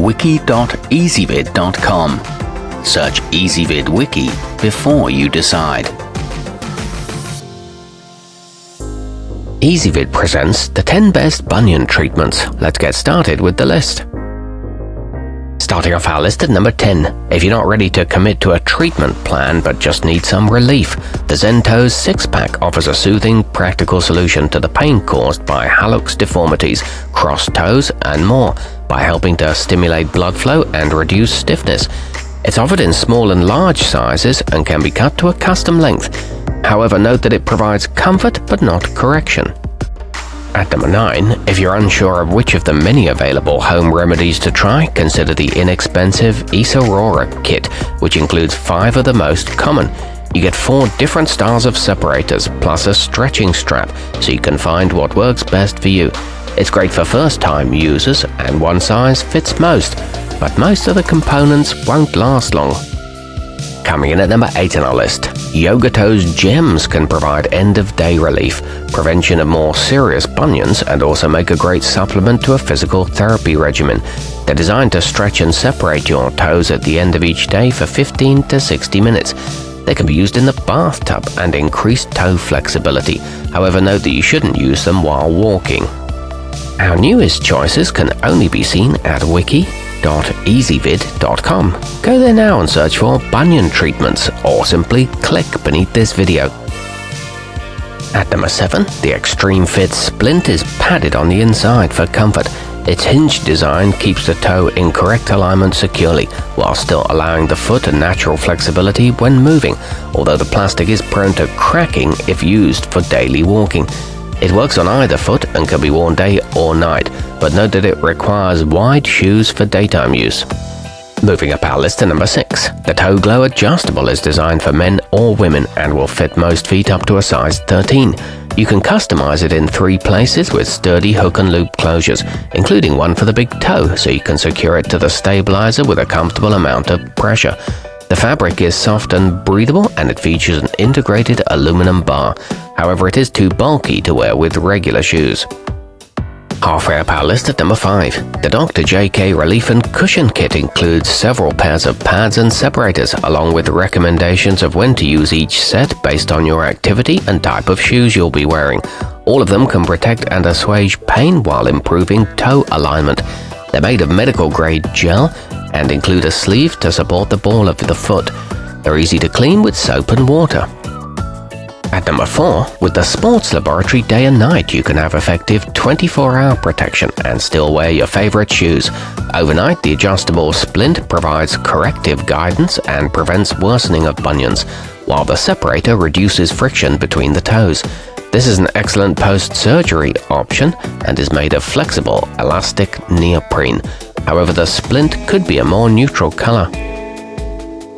wiki.ezvid.com. Search Ezvid Wiki before you decide. Ezvid presents the 10 best bunion treatments. Let's get started with the list. Starting off our list at number 10. If you're not ready to commit to a treatment plan but just need some relief, the Zentoes 6-pack offers a soothing, practical solution to the pain caused by hallux deformities, crossed toes, and more, by helping to stimulate blood flow and reduce stiffness. It's offered in small and large sizes and can be cut to a custom length. However, note that it provides comfort but not correction. At number 9, if you're unsure of which of the many available home remedies to try, consider the inexpensive esarora kit, which includes 5 of the most common. You get 4 different styles of separators, plus a stretching strap, so you can find what works best for you. It's great for first-time users, and one size fits most, but most of the components won't last long. Coming in at number 8 on our list, Yoga Toes Gems can provide end-of-day relief, prevention of more serious bunions, and also make a great supplement to a physical therapy regimen. They're designed to stretch and separate your toes at the end of each day for 15 to 60 minutes. They can be used in the bathtub and increase toe flexibility. However, note that you shouldn't use them while walking. Our newest choices can only be seen at wiki.ezvid.com. Go there now and search for bunion treatments, or simply click beneath this video. At number 7, the Extreme Fit Splint is padded on the inside for comfort. Its hinge design keeps the toe in correct alignment securely, while still allowing the foot a natural flexibility when moving, although the plastic is prone to cracking if used for daily walking. It works on either foot and can be worn day or night, but note that it requires wide shoes for daytime use. Moving up our list to number 6, the Toe Glow Adjustable is designed for men or women and will fit most feet up to a size 13. You can customize it in 3 places with sturdy hook and loop closures, including one for the big toe, so you can secure it to the stabilizer with a comfortable amount of pressure. The fabric is soft and breathable, and it features an integrated aluminum bar. However, it is too bulky to wear with regular shoes. Halfway up our list at number 5, the Dr. JK Relief and Cushion Kit includes several pairs of pads and separators, along with recommendations of when to use each set based on your activity and type of shoes you'll be wearing. All of them can protect and assuage pain while improving toe alignment. They're made of medical-grade gel and include a sleeve to support the ball of the foot. They're easy to clean with soap and water. At number 4, with the Sports Laboratory Day and Night, you can have effective 24-hour protection and still wear your favorite shoes. Overnight, the adjustable splint provides corrective guidance and prevents worsening of bunions, while the separator reduces friction between the toes. This is an excellent post-surgery option and is made of flexible, elastic neoprene. However, the splint could be a more neutral color.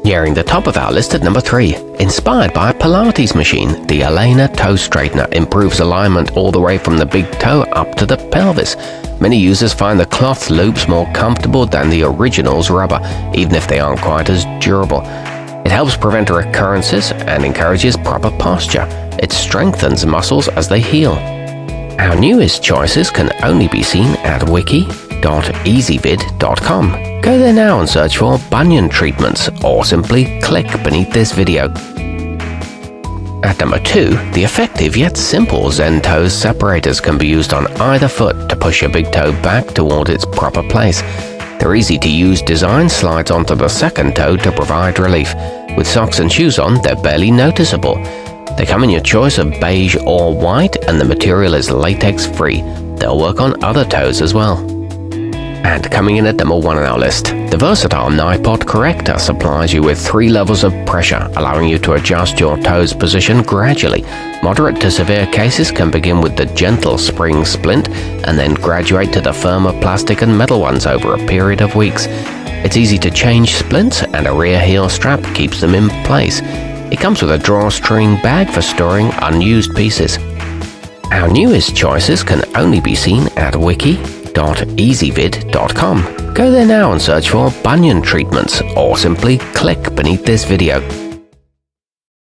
Nearing the top of our list at number 3, inspired by a Pilates machine, the Alayna Toe Straightener improves alignment all the way from the big toe up to the pelvis. Many users find the cloth loops more comfortable than the original's rubber, even if they aren't quite as durable. It helps prevent recurrences and encourages proper posture. It strengthens muscles as they heal. Our newest choices can only be seen at wiki.ezvid.com. Go there now and search for bunion treatments, or simply click beneath this video. At number 2, the effective yet simple Zentoes separators can be used on either foot to push your big toe back toward its proper place. Their easy-to-use design slides onto the second toe to provide relief. With socks and shoes on, they're barely noticeable. They come in your choice of beige or white, and the material is latex-free. They'll work on other toes as well. And coming in at number 1 on our list, the versatile nypot corrector supplies you with 3 levels of pressure, allowing you to adjust your toes' position gradually. Moderate to severe cases can begin with the gentle spring splint and then graduate to the firmer plastic and metal ones over a period of weeks. It's easy to change splints, and a rear heel strap keeps them in place. It comes with a drawstring bag for storing unused pieces. Our newest choices can only be seen at wiki.ezvid.com. Go there now and search for bunion treatments, or simply click beneath this video.